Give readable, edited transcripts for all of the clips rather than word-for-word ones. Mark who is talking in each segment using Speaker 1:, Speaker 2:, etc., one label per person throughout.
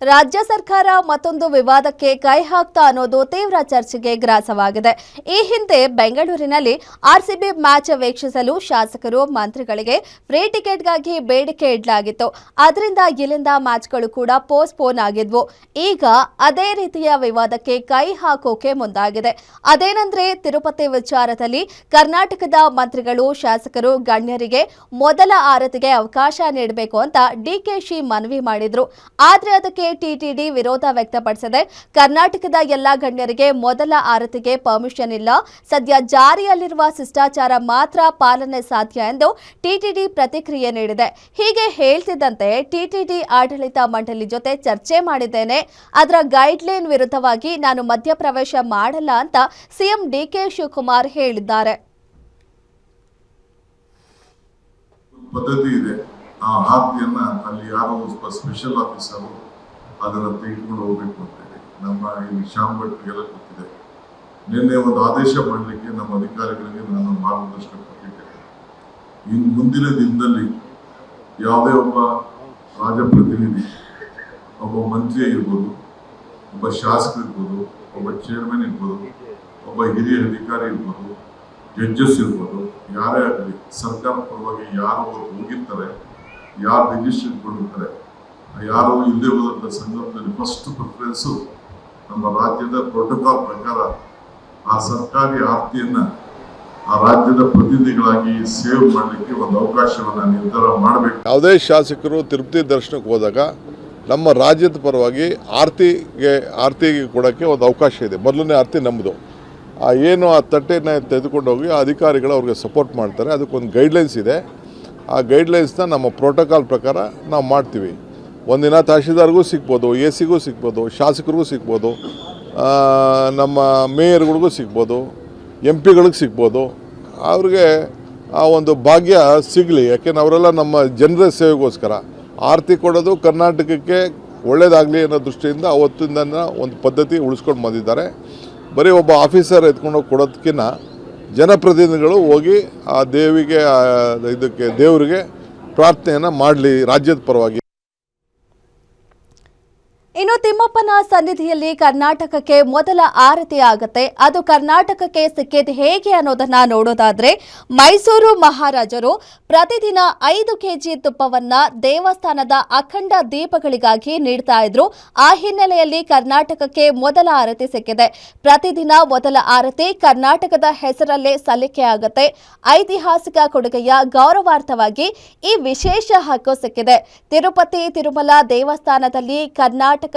Speaker 1: ರಾಜ್ಯ ಸರ್ಕಾರ ಮತ್ತೊಂದು ವಿವಾದಕ್ಕೆ ಕೈ ಹಾಕ್ತಾ ಅನ್ನೋದು ತೀವ್ರ ಚರ್ಚೆಗೆ ಗ್ರಾಸವಾಗಿದೆ. ಈ ಹಿಂದೆ ಬೆಂಗಳೂರಿನಲ್ಲಿ ಆರ್ಸಿಬಿ ಮ್ಯಾಚ್ ವೀಕ್ಷಿಸಲು ಶಾಸಕರು ಮಂತ್ರಿಗಳಿಗೆ ಫ್ರೀ ಟಿಕೆಟ್ಗಾಗಿ ಬೇಡಿಕೆ ಇಡಲಾಗಿತ್ತು. ಅದರಿಂದ ಇಲ್ಲಿಂದ ಮ್ಯಾಚ್ಗಳು ಕೂಡ ಪೋಸ್ಟ್ಪೋನ್ ಆಗಿದ್ವು. ಈಗ ಅದೇ ರೀತಿಯ ವಿವಾದಕ್ಕೆ ಕೈ ಹಾಕೋಕೆ ಮುಂದಾಗಿದೆ. ಅದೇನೆಂದ್ರೆ ತಿರುಪತಿ ವಿಚಾರದಲ್ಲಿ ಕರ್ನಾಟಕದ ಮಂತ್ರಿಗಳು ಶಾಸಕರು ಗಣ್ಯರಿಗೆ ಮೊದಲ ಆರತಿಗೆ ಅವಕಾಶ ನೀಡಬೇಕು ಅಂತ ಡಿಕೆಶಿ ಮನವಿ ಮಾಡಿದ್ರು. ಆದ್ರೆ ಅದಕ್ಕೆ ಟಿಟಿಡಿ ವಿರೋಧ ವ್ಯಕ್ತಪಡಿಸಿದೆ. ಕರ್ನಾಟಕದ ಎಲ್ಲಾ ಗಣ್ಯರಿಗೆ ಮೊದಲ ಆರತಿಗೆ ಪರ್ಮಿಷನ್ ಇಲ್ಲ. ಸದ್ಯ ಜಾರಿಯಲ್ಲಿರುವ ಶಿಷ್ಟಾಚಾರ ಮಾತ್ರ ಪಾಲನೆ ಸಾಧ್ಯ ಎಂದು ಟಿಟಿಡಿ ಪ್ರತಿಕ್ರಿಯೆ ನೀಡಿದೆ. ಹೀಗೆ ಹೇಳ್ತಿದ್ದಂತೆ ಟಿಟಿಡಿ ಆಡಳಿತ ಮಂಡಳಿ ಜೊತೆ ಚರ್ಚೆ ಮಾಡಿದ್ದೇನೆ. ಅದರ ಗೈಡ್ಲೈನ್ ವಿರುದ್ಧವಾಗಿ ನಾನು ಮಧ್ಯಪ್ರವೇಶ ಮಾಡಲ್ಲ ಅಂತ ಸಿಎಂ ಡಿಕೆ ಶಿವಕುಮಾರ್ ಹೇಳಿದ್ದಾರೆ.
Speaker 2: ಪದ್ಧತಿ ಇದೆ. ಆ ಆರತಿಯನ್ನ ಅಲ್ಲಿ ಯಾರೋ ಸ್ಪೆಷಲ್ ಆಫೀಸರ್ ಅದನ್ನ ತೆಗೆದುಕೊಂಡು ಹೋಗ್ಬೇಕು ಅಂತೇಳಿ ನಮ್ಮ ಇಲ್ಲಿ ಶ್ಯಾಮ್ ಭಟ್ರಿಗೆಲ್ಲ ಗೊತ್ತಿದೆ. ನಿನ್ನೆ ಒಂದು ಆದೇಶ ಮಾಡಲಿಕ್ಕೆ ನಮ್ಮ ಅಧಿಕಾರಿಗಳಿಗೆ ನಾನು ಮಾರ್ಗದರ್ಶನ ಕೊಟ್ಟಿದ್ದೇನೆ. ಇನ್ನು ಮುಂದಿನ ದಿನದಲ್ಲಿ ಯಾವುದೇ ಒಬ್ಬ ರಾಜಪ್ರತಿನಿಧಿ, ಒಬ್ಬ ಮಂತ್ರಿ ಇರ್ಬೋದು, ಒಬ್ಬ ಶಾಸಕ ಇರ್ಬೋದು, ಒಬ್ಬ ಚೇರ್ಮನ್ ಇರ್ಬೋದು, ಒಬ್ಬ ಹಿರಿಯ ಅಧಿಕಾರಿ ಇರ್ಬೋದು, ಜಡ್ಜಸ್ ಇರ್ಬೋದು, ಯಾರೇ ಆಗಲಿ ಸರ್ಕಾರ ಪರವಾಗಿ ಯಾರು ಹೋಗಿರ್ತಾರೆ, ಯಾರು ರಿಜಿಸ್ಟರ್ ಇಟ್ಕೊಂಡಿರ್ತಾರೆ, ಯಾರು ಇಲ್ಲದೆ ಹೋದಂಥ ಸಂದರ್ಭದಲ್ಲಿ ಫಸ್ಟ್ ಪ್ರಿಫರೆನ್ಸು ನಮ್ಮ ರಾಜ್ಯದ ಪ್ರೋಟೋಕಾಲ್ ಪ್ರಕಾರ ಆ ಸರ್ಕಾರಿ ಆಸ್ತಿಯನ್ನ ಆ ರಾಜ್ಯದ ಪ್ರತಿನಿಧಿಗಳಾಗಿ ಸೇವ್ ಮಾಡಲಿಕ್ಕೆ ಒಂದು ಅವಕಾಶವನ್ನು ನಿರ್ಧಾರ ಮಾಡಬೇಕು.
Speaker 3: ಯಾವುದೇ ಶಾಸಕರು ತಿರುಪತಿ ದರ್ಶನಕ್ಕೆ ಹೋದಾಗ ನಮ್ಮ ರಾಜ್ಯದ ಪರವಾಗಿ ಆರತಿಗೆ ಕೊಡೋಕ್ಕೆ ಒಂದು ಅವಕಾಶ ಇದೆ. ಮೊದಲನೇ ಆರತಿ ನಮ್ಮದು. ಏನು ಆ ತಟ್ಟೆನ ತೆಗೆದುಕೊಂಡು ಹೋಗಿ ಆ ಅಧಿಕಾರಿಗಳು ಅವ್ರಿಗೆ ಸಪೋರ್ಟ್ ಮಾಡ್ತಾರೆ. ಅದಕ್ಕೊಂದು ಗೈಡ್ಲೈನ್ಸ್ ಇದೆ. ಆ ಗೈಡ್ಲೈನ್ಸ್ನ ನಮ್ಮ ಪ್ರೋಟೋಕಾಲ್ ಪ್ರಕಾರ ನಾವು ಮಾಡ್ತೀವಿ. ಒಂದಿನ ತಹಶೀಲ್ದಾರ್ಗೂ ಸಿಗ್ಬೋದು, ಎ ಸಿಗೂ ಸಿಗ್ಬೋದು, ಶಾಸಕರಿಗೂ ಸಿಗ್ಬೋದು, ನಮ್ಮ ಮೇಯರ್ಗಳಿಗೂ ಸಿಗ್ಬೋದು, MP ಗಳಿಗೆ ಸಿಗ್ಬೋದು. ಅವ್ರಿಗೆ ಆ ಒಂದು ಭಾಗ್ಯ ಸಿಗಲಿ. ಯಾಕೆಂದ್ರೆ ಅವರೆಲ್ಲ ನಮ್ಮ ಜನರ ಸೇವೆಗೋಸ್ಕರ ಆರತಿ ಕೊಡೋದು ಕರ್ನಾಟಕಕ್ಕೆ ಒಳ್ಳೆಯದಾಗಲಿ ಅನ್ನೋ ದೃಷ್ಟಿಯಿಂದ ಅವತ್ತಿಂದ ಒಂದು ಪದ್ಧತಿ ಉಳಿಸ್ಕೊಂಡು ಬಂದಿದ್ದಾರೆ. ಬರೀ ಒಬ್ಬ ಆಫೀಸರ್ ಎತ್ಕೊಂಡೋಗಿ ಕೊಡೋದಕ್ಕಿಂತ ಜನಪ್ರತಿನಿಧಿಗಳು ಹೋಗಿ ಆ ದೇವರಿಗೆ ಪ್ರಾರ್ಥನೆಯನ್ನು ಮಾಡಲಿ ರಾಜ್ಯದ ಪರವಾಗಿ.
Speaker 1: ಇನ್ನು ತಿಮ್ಮಪ್ಪನ ಸನ್ನಿಧಿಯಲ್ಲಿ ಕರ್ನಾಟಕಕ್ಕೆ ಮೊದಲ ಆರತಿ ಆಗತ್ತೆ. ಅದು ಕರ್ನಾಟಕಕ್ಕೆ ಸಿಕ್ಕಿದ್ದು ಹೇಗೆ ಅನ್ನೋದನ್ನ ನೋಡೋದಾದ್ರೆ, ಮೈಸೂರು ಮಹಾರಾಜರು ಪ್ರತಿದಿನ 5 ಕೆಜಿ ತುಪ್ಪವನ್ನ ದೇವಸ್ಥಾನದ ಅಖಂಡ ದೀಪಗಳಿಗಾಗಿ ನೀಡ್ತಾ ಇದ್ರು. ಆ ಹಿನ್ನೆಲೆಯಲ್ಲಿ ಕರ್ನಾಟಕಕ್ಕೆ ಮೊದಲ ಆರತಿ ಸಿಕ್ಕಿದೆ. ಪ್ರತಿದಿನ ಮೊದಲ ಆರತಿ ಕರ್ನಾಟಕದ ಹೆಸರಲ್ಲೇ ಸಲ್ಲಿಕೆ ಆಗತ್ತೆ. ಐತಿಹಾಸಿಕ ಕೊಡುಗೆಯ ಗೌರವಾರ್ಥವಾಗಿ ಈ ವಿಶೇಷ ಹಕ್ಕು ಸಿಕ್ಕಿದೆ. ತಿರುಪತಿ ತಿರುಮಲ ದೇವಸ್ಥಾನದಲ್ಲಿ ಕರ್ನಾಟಕದ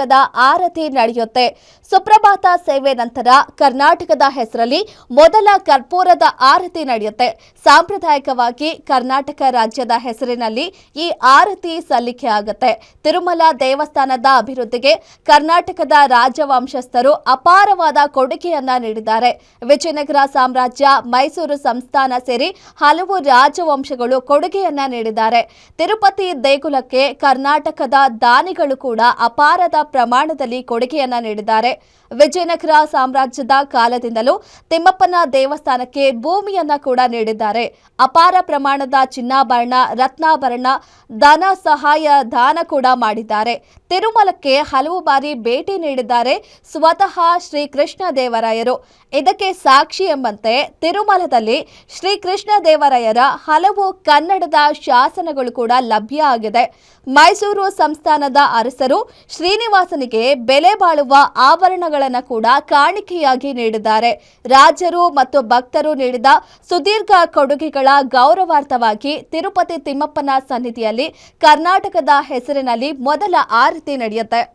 Speaker 1: ಆರತಿ ನಡೆಯುತ್ತೆ. ಸುಪ್ರಭಾತ ಸೇವೆ ನಂತರ ಕರ್ನಾಟಕದ ಹೆಸರಲ್ಲಿ ಮೊದಲ ಕರ್ಪೂರದ ಆರತಿ ನಡೆಯುತ್ತೆ. ಸಾಂಪ್ರದಾಯಿಕವಾಗಿ ಕರ್ನಾಟಕ ರಾಜ್ಯದ ಹೆಸರಿನಲ್ಲಿ ಈ ಆರತಿ ಸಲ್ಲಿಕೆ ಆಗುತ್ತೆ. ತಿರುಮಲ ದೇವಸ್ಥಾನದ ಅಭಿವೃದ್ಧಿಗೆ ಕರ್ನಾಟಕದ ರಾಜವಂಶಸ್ಥರು ಅಪಾರವಾದ ಕೊಡುಗೆಯನ್ನ ನೀಡಿದ್ದಾರೆ. ವಿಜಯನಗರ ಸಾಮ್ರಾಜ್ಯ, ಮೈಸೂರು ಸಂಸ್ಥಾನ ಸೇರಿ ಹಲವು ರಾಜವಂಶಗಳು ಕೊಡುಗೆಯನ್ನ ನೀಡಿದ್ದಾರೆ. ತಿರುಪತಿ ದೇಗುಲಕ್ಕೆ ಕರ್ನಾಟಕದ ದಾನಿಗಳು ಕೂಡ ಅಪಾರದ ಪ್ರಮಾಣದಲ್ಲಿ ಕೊಡುಗೆಯನ್ನ ನೀಡಿದ್ದಾರೆ. ವಿಜಯನಗರ ಸಾಮ್ರಾಜ್ಯದ ಕಾಲದಿಂದಲೂ ತಿಮ್ಮಪ್ಪನ ದೇವಸ್ಥಾನಕ್ಕೆ ಭೂಮಿಯನ್ನ ಕೂಡ ನೀಡಿದ್ದಾರೆ. ಅಪಾರ ಪ್ರಮಾಣದ ಚಿನ್ನಾಭರಣ, ರತ್ನಾಭರಣ, ಧನ ಸಹಾಯ ದಾನ ಕೂಡ ಮಾಡಿದ್ದಾರೆ. ತಿರುಮಲಕ್ಕೆ ಹಲವು ಬಾರಿ ಭೇಟಿ ನೀಡಿದ್ದಾರೆ ಸ್ವತಃ ಶ್ರೀಕೃಷ್ಣ ದೇವರಾಯರು. ಇದಕ್ಕೆ ಸಾಕ್ಷಿ ಎಂಬಂತೆ ತಿರುಮಲದಲ್ಲಿ ಶ್ರೀಕೃಷ್ಣ ದೇವರಾಯರ ಹಲವು ಕನ್ನಡದ ಶಾಸನಗಳು ಕೂಡ ಲಭ್ಯ ಆಗಿದೆ. ಮೈಸೂರು ಸಂಸ್ಥಾನದ ಅರಸರು ಶ್ರೀನಿವಾಸನಿಗೆ ಬೆಲೆ ಬಾಳುವ ಆಭರಣಗಳನ್ನು ಕೂಡ ಕಾಣಿಕೆಯಾಗಿ ನೀಡಿದ್ದಾರೆ. ರಾಜರು ಮತ್ತು ಭಕ್ತರು ನೀಡಿದ ಸುದೀರ್ಘ ಕೊಡುಗೆಗಳ ಗೌರವಾರ್ಥವಾಗಿ ತಿರುಪತಿ ತಿಮ್ಮಪ್ಪನ ಸನ್ನಿಧಿಯಲ್ಲಿ ಕರ್ನಾಟಕದ ಹೆಸರಿನಲ್ಲಿ ಮೊದಲ ಆರತಿ ನಡೆಯುತ್ತೆ.